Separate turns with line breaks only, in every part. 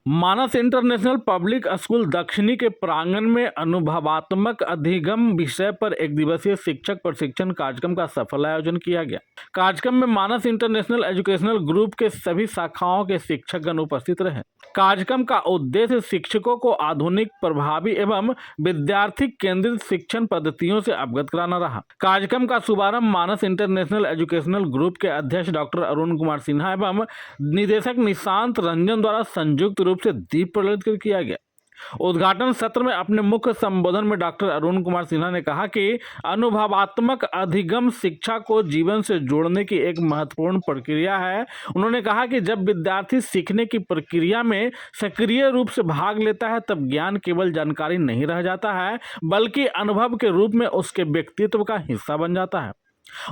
मानस international public school दक्षिणी के प्रांगण में अनुभवात्मक अधिगम विषय पर एक दिवसीय शिक्षक प्रशिक्षण कार्यक्रम का सफल आयोजन किया गया। कार्यक्रम में मानस इंटरनेशनल एजुकेशनल ग्रुप के सभी शाखाओं के शिक्षकगण उपस्थित रहे। कार्यक्रम का उद्देश्य शिक्षकों को आधुनिक, प्रभावी एवं विद्यार्थी केंद्रित शिक्षण पद्धतियों से अवगत कराना रहा। कार्यक्रम का शुभारंभ मानस इंटरनेशनल एजुकेशनल ग्रुप के अध्यक्ष डॉक्टर अरुण कुमार सिन्हा एवं निदेशक निशांत रंजन द्वारा संयुक्त रूप से दीप प्रज्वलित कर किया गया। उद्घाटन सत्र में अपने मुख्य संबोधन में डॉक्टर अरुण कुमार सिन्हा ने कहा कि अनुभवात्मक अधिगम शिक्षा को जीवन से जोड़ने की एक महत्वपूर्ण प्रक्रिया है। उन्होंने कहा कि जब विद्यार्थी सीखने की प्रक्रिया में सक्रिय रूप से भाग लेता है तब ज्ञान केवल जानकारी नहीं रह जाता है, बल्कि अनुभव के रूप में उसके व्यक्तित्व का हिस्सा बन जाता है।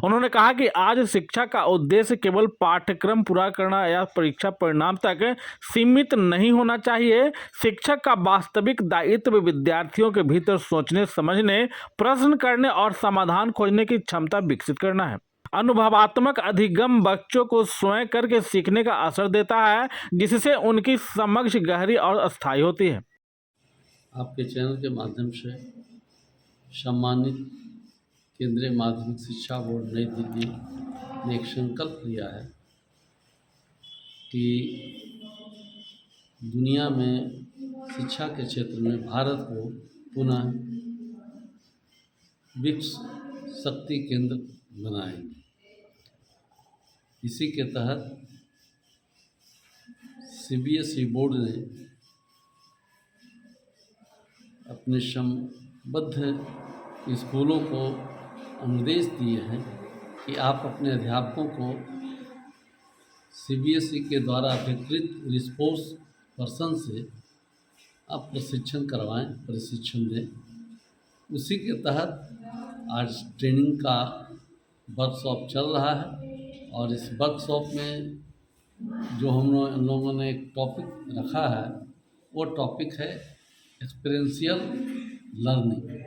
उन्होंने कहा कि आज शिक्षा का उद्देश्य केवल पाठ्यक्रम पूरा करना या परीक्षा परिणाम तक सीमित नहीं होना चाहिए। शिक्षक का वास्तविक दायित्व विद्यार्थियों के भीतर सोचने, समझने, प्रश्न करने और समाधान खोजने की क्षमता विकसित करना है। अनुभवात्मक अधिगम बच्चों को स्वयं करके सीखने का अवसर देता है, जिससे उनकी समझ गहरी और स्थायी होती है।
आपके चैनल के माध्यम से सम्मानित केंद्रीय माध्यमिक शिक्षा बोर्ड नई दिल्ली ने एक संकल्प लिया है कि दुनिया में शिक्षा के क्षेत्र में भारत को पुनः विश्व शक्ति केंद्र बनाएंगे। इसी के तहत सीबीएसई बोर्ड ने अपने संबद्ध स्कूलों को अनुदेश दिए हैं कि आप अपने अध्यापकों को सीबीएसई के द्वारा अधिकृत रिसोर्स पर्सन से आप प्रशिक्षण करवाएं, प्रशिक्षण दें। उसी के तहत आज ट्रेनिंग का वर्कशॉप चल रहा है और इस वर्कशॉप में जो हम लोगों ने एक टॉपिक रखा है वो टॉपिक है एक्सपीरियंशियल लर्निंग।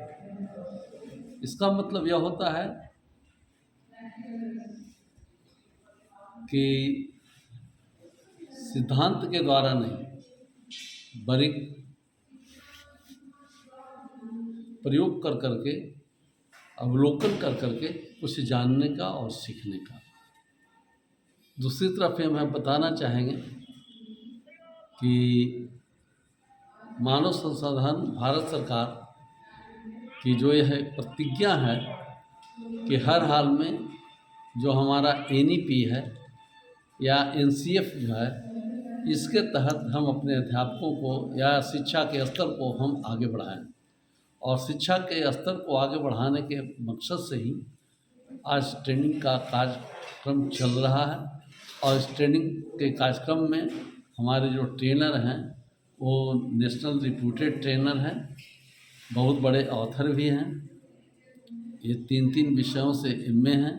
इसका मतलब यह होता है कि सिद्धांत के द्वारा नहीं, बारीक प्रयोग कर करके, अवलोकन कर करके कुछ जानने का और सीखने का। दूसरी तरफ हम बताना चाहेंगे कि मानव संसाधन भारत सरकार कि जो यह प्रतिज्ञा है कि हर हाल में जो हमारा एनईपी है या एनसीएफ जो है, इसके तहत हम अपने अध्यापकों को या शिक्षा के स्तर को हम आगे बढ़ाएं। और शिक्षा के स्तर को आगे बढ़ाने के मकसद से ही आज ट्रेनिंग का कार्यक्रम चल रहा है। और इस ट्रेनिंग के कार्यक्रम में हमारे जो ट्रेनर हैं वो नेशनल रिप्यूटेड ट्रेनर हैं, बहुत बड़े ऑथर भी हैं। ये 3 विषयों से एमए हैं।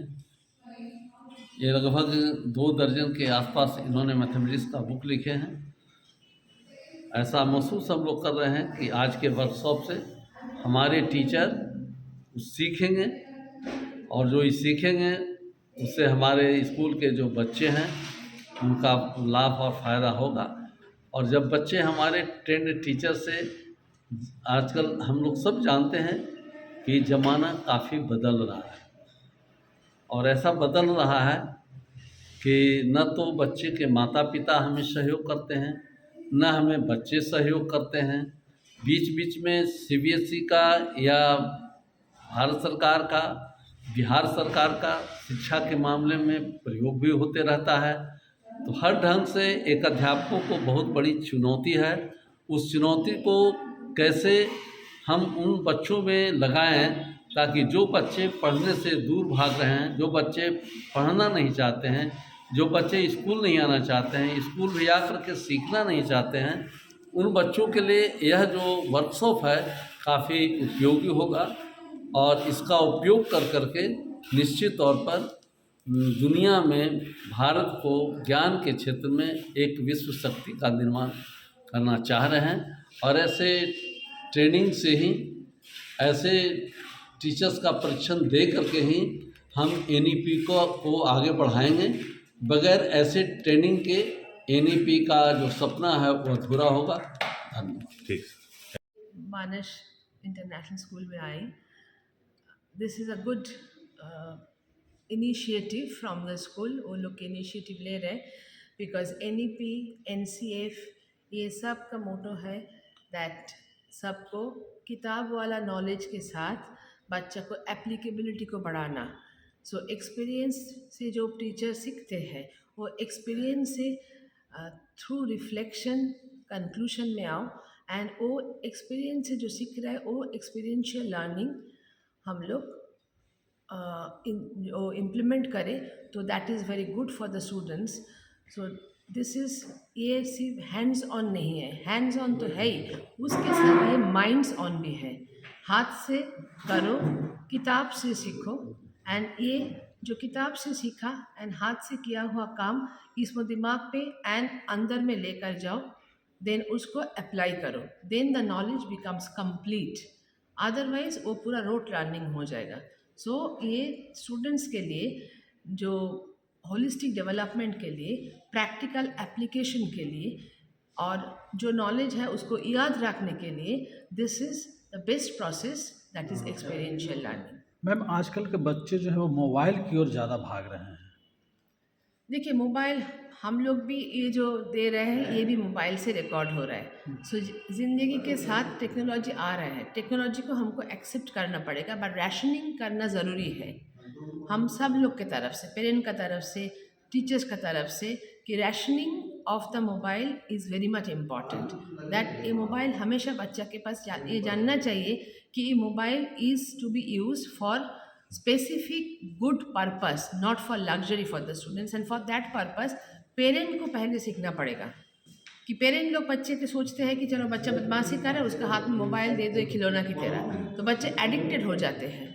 ये लगभग 2 दर्जन के आसपास इन्होंने मैथमेटिक्स का बुक लिखे हैं। ऐसा महसूस हम लोग कर रहे हैं कि आज के वर्कशॉप से हमारे टीचर सीखेंगे और जो सीखेंगे उससे हमारे स्कूल के जो बच्चे हैं उनका लाभ और फ़ायदा होगा। और जब बच्चे हमारे ट्रेंड टीचर से, आजकल हम लोग सब जानते हैं कि ज़माना काफ़ी बदल रहा है और ऐसा बदल रहा है कि न तो बच्चे के माता पिता हमें सहयोग करते हैं, न हमें बच्चे सहयोग करते हैं। बीच बीच में सीबीएसई का या भारत सरकार का, बिहार सरकार का शिक्षा के मामले में प्रयोग भी होते रहता है। तो हर ढंग से एक अध्यापकों को बहुत बड़ी चुनौती है। उस चुनौती को कैसे हम उन बच्चों में लगाएं ताकि जो बच्चे पढ़ने से दूर भाग रहे हैं, जो बच्चे पढ़ना नहीं चाहते हैं, जो बच्चे स्कूल नहीं आना चाहते हैं, स्कूल भी आकर के सीखना नहीं चाहते हैं, उन बच्चों के लिए यह जो वर्कशॉप है काफ़ी उपयोगी होगा। और इसका उपयोग कर करके निश्चित तौर पर दुनिया में भारत को ज्ञान के क्षेत्र में एक विश्व शक्ति का निर्माण करना चाह रहे हैं। और ऐसे ट्रेनिंग से ही, ऐसे टीचर्स का प्रशिक्षण दे करके ही हम एनईपी को आगे बढ़ाएंगे। बगैर ऐसे ट्रेनिंग के एनईपी का जो सपना है वो अधूरा होगा। धन्यवाद।
ठीक।
मानस इंटरनेशनल स्कूल में आई। This is a good initiative from the school. वो लोग इनिशिएटिव ले रहे बिकॉज NEP NCF ये सब का मोटो है दैट सबको किताब वाला नॉलेज के साथ बच्चा को एप्लीकेबिलिटी को बढ़ाना। सो एक्सपीरियंस से जो टीचर सीखते हैं वो एक्सपीरियंस से थ्रू रिफ्लेक्शन कंक्लूशन में आओ एंड वो एक्सपीरियंस से जो सीख रहा है वो एक्सपीरियंशियल लर्निंग हम लोग इम्प्लीमेंट करें तो that is very good for the students. So this is ये सिर्फ हैंड्स ऑन नहीं है, हैंड्स ऑन तो है ही, उसके साथ ये माइंड्स ऑन भी है। हाथ से करो, किताब से सीखो एंड ये जो किताब से सीखा एंड हाथ से किया हुआ काम इसको दिमाग पे एंड अंदर में लेकर जाओ, देन उसको अप्लाई करो, then the knowledge becomes complete. Otherwise वो पूरा रोट लर्निंग हो जाएगा। सो ये स्टूडेंट्स के लिए जो होलिस्टिक डेवलपमेंट के लिए, प्रैक्टिकल एप्लीकेशन के लिए और जो नॉलेज है उसको याद रखने के लिए this is the best process that is experiential learning.
Ma'am, आजकल के बच्चे जो है वो मोबाइल की ओर ज़्यादा भाग रहे हैं।
देखिए मोबाइल हम लोग भी ये जो दे रहे हैं ये भी मोबाइल से रिकॉर्ड हो रहा है। सो ज़िंदगी के साथ टेक्नोलॉजी आ रहा है, टेक्नोलॉजी को हमको एक्सेप्ट करना पड़ेगा, बट रैशनिंग करना ज़रूरी है हम सब लोग के तरफ से, पेरेंट का तरफ से, टीचर्स का तरफ से, कि rationing of the mobile is very much important. That ये मोबाइल हमेशा बच्चा के पास ये जानना चाहिए कि ये mobile is to be use for specific good purpose, not for luxury for the students, and for that purpose parent को पहले सीखना पड़ेगा। कि पेरेंट लोग बच्चे के सोचते हैं कि चलो बच्चा बदमाशी कर रहा है, उसका हाथ में मोबाइल दे दो एक खिलौना की तरह, तो बच्चे एडिक्टेड हो जाते हैं।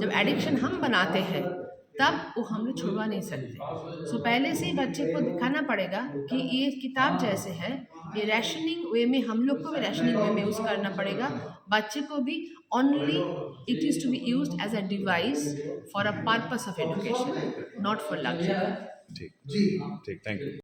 जब एडिक्शन हम बनाते हैं तब वो हम लोग छुड़वा नहीं सकते। सो पहले से ही बच्चे को दिखाना पड़ेगा कि ये किताब जैसे है, ये रैशनिंग वे में हम लोग को भी रैशनिंग वे में यूज़ करना पड़ेगा, बच्चे को भी only it is to be used as a device for a purpose of education, not for luxury.
ठीक, थैंक यू।